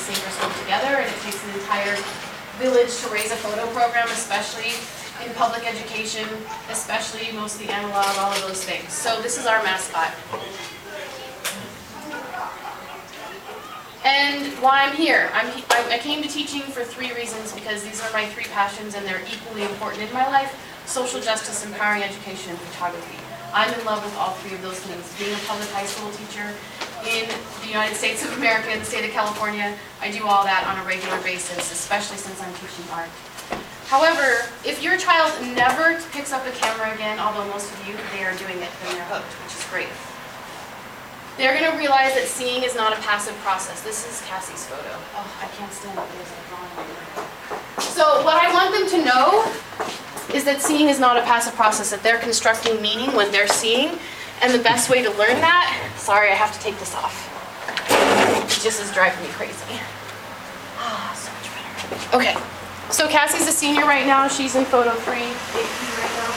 sink or swim together, and it takes an entire village to raise a photo program, especially in public education, especially mostly analog, all of those things. So this is our mascot. And why I'm here. I came to teaching for 3 reasons, because these are my 3 passions and they're equally important in my life: social justice, empowering education, and photography. I'm in love with all 3 of those things. Being a public high school teacher in the United States of America, in the state of California, I do all that on a regular basis, especially since I'm teaching art. However, if your child never picks up a camera again, although most of you, they are doing it, then they're hooked, which is great. They're going to realize that seeing is not a passive process. This is Cassie's photo. Oh, I can't stand it. There's a drawing. So what I want them to know is that seeing is not a passive process, that they're constructing meaning when they're seeing. And the best way to learn that, sorry, I have to take this off. It just is driving me crazy. Ah, so much better. Okay, so Cassie's a senior right now. She's in photo 3, AP right now.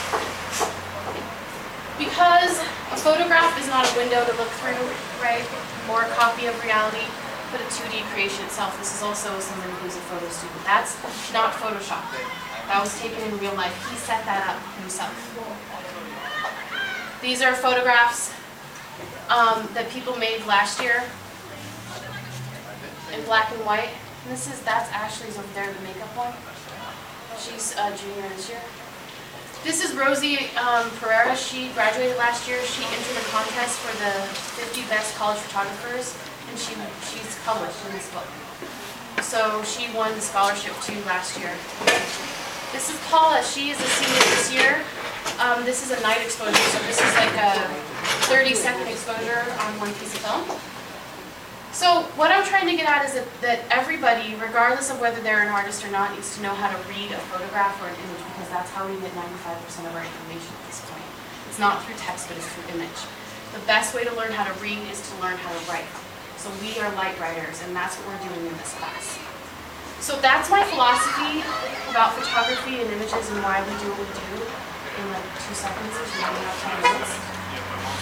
Because a photograph is not a window to look through, right, or a copy of reality, but a 2D creation itself. This is also somebody who's a photo student. That's not Photoshop. That was taken in real life. He set that up himself. These are photographs that people made last year in black and white. And that's Ashley's over there, the makeup one. She's a junior this year. This is Rosie Pereira. She graduated last year. She entered a contest for the 50 best college photographers, and she's published in this book. So she won the scholarship too last year. This is Paula. She is a senior this year. This is a night exposure, so this is like a 30-second exposure on one piece of film. So what I'm trying to get at is that everybody, regardless of whether they're an artist or not, needs to know how to read a photograph or an image, because that's how we get 95% of our information at this point. It's not through text, but it's through image. The best way to learn how to read is to learn how to write. So we are light writers, and that's what we're doing in this class. So that's my philosophy about photography and images and why we do what we do in like 2 seconds, so we only have 10 minutes.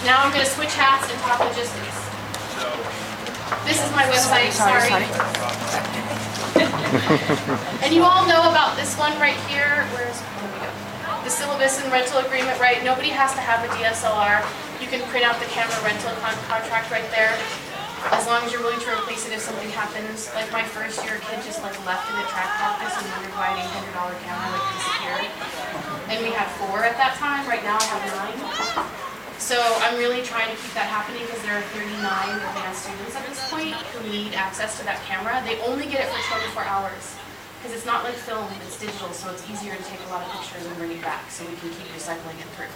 Now I'm going to switch hats and talk logistics. This is my website, sorry. And you all know about this one right here. Where we go? The syllabus and rental agreement, right? Nobody has to have a DSLR. You can print out the camera rental contract right there, as long as you're willing to replace it if something happens. Like my first year, kid just like left it at track practice and wondered why an $800 camera like disappeared. And we had 4 at that time. Right now I have 9. So I'm really trying to keep that happening because there are 39 advanced students at this point who need access to that camera. They only get it for 24 hours because it's not like film, it's digital, so it's easier to take a lot of pictures and bring it back so we can keep recycling it through.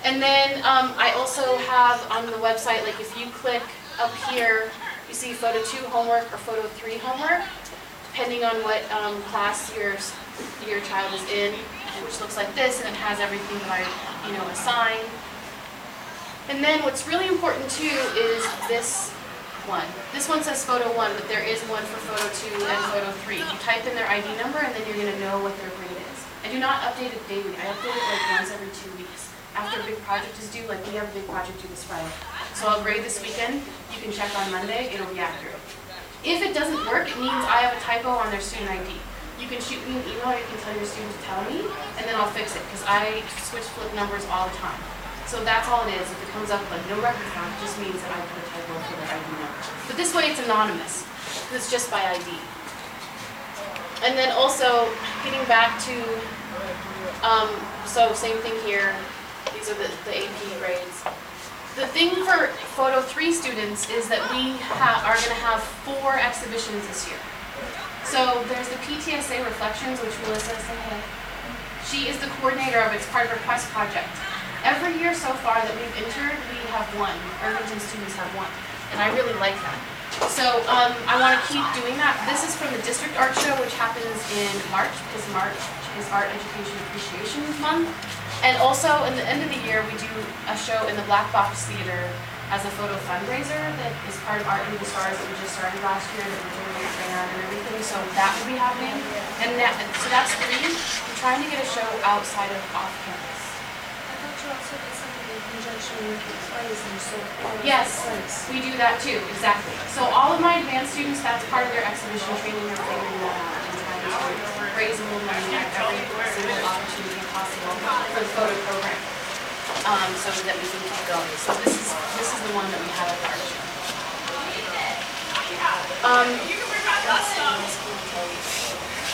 And then I also have on the website, like if you click up here, you see photo 2 homework or photo 3 homework, depending on what class your child is in, which looks like this, and it has everything that I assign. And then what's really important too is this one. This one says photo 1, but there is one for photo 2 and photo 3. You type in their ID number and then you're going to know what their grade is. I do not update it daily. I update it like once every 2 weeks. After a big project is due, like we have a big project due this Friday. So I'll grade this weekend. You can check on Monday. It'll be accurate. If it doesn't work, it means I have a typo on their student ID. You can shoot me an email, or you can tell your student to tell me, and then I'll fix it because I switch flip numbers all the time. So that's all it is. If it comes up like no record found, it just means that I put a typo for their ID number. But this way it's anonymous. It's just by ID. And then also, getting back to, so same thing here. These are the AP grades. The thing for photo 3 students is that we are going to have 4 exhibitions this year. So there's the PTSA Reflections, which Melissa said, hey. She is the coordinator of it. It's part of her Quest project. Every year so far that we've entered, we have 1. Irvington students have 1. And I really like that. So I want to keep doing that. This is from the District Art Show, which happens in March, because March is Art Education Appreciation Month. And also, in the end of the year, we do a show in the Black Box Theater as a photo fundraiser that is part of Art in the Stars that we just started last year, that we're doing a band and everything. So that will be happening. And so that's 3. I'm trying to get a show outside of off campus. conjunction with the plays and so forth. Yes, we do that too, exactly. So all of my advanced students, that's part of their exhibition training, they're figuring that out and trying to raise a little money at every single opportunity possible for the photo program, so that we can keep going. So this is the one that we have at the art show.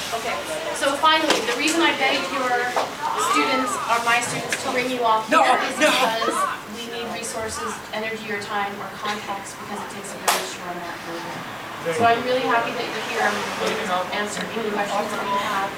Okay, so finally, the reason I begged your students, or my students, to bring you all here is because we need resources, energy, or time, or contacts, because it takes a village to run that program. So I'm really happy that you're here. I'm willing to answer any questions that you have.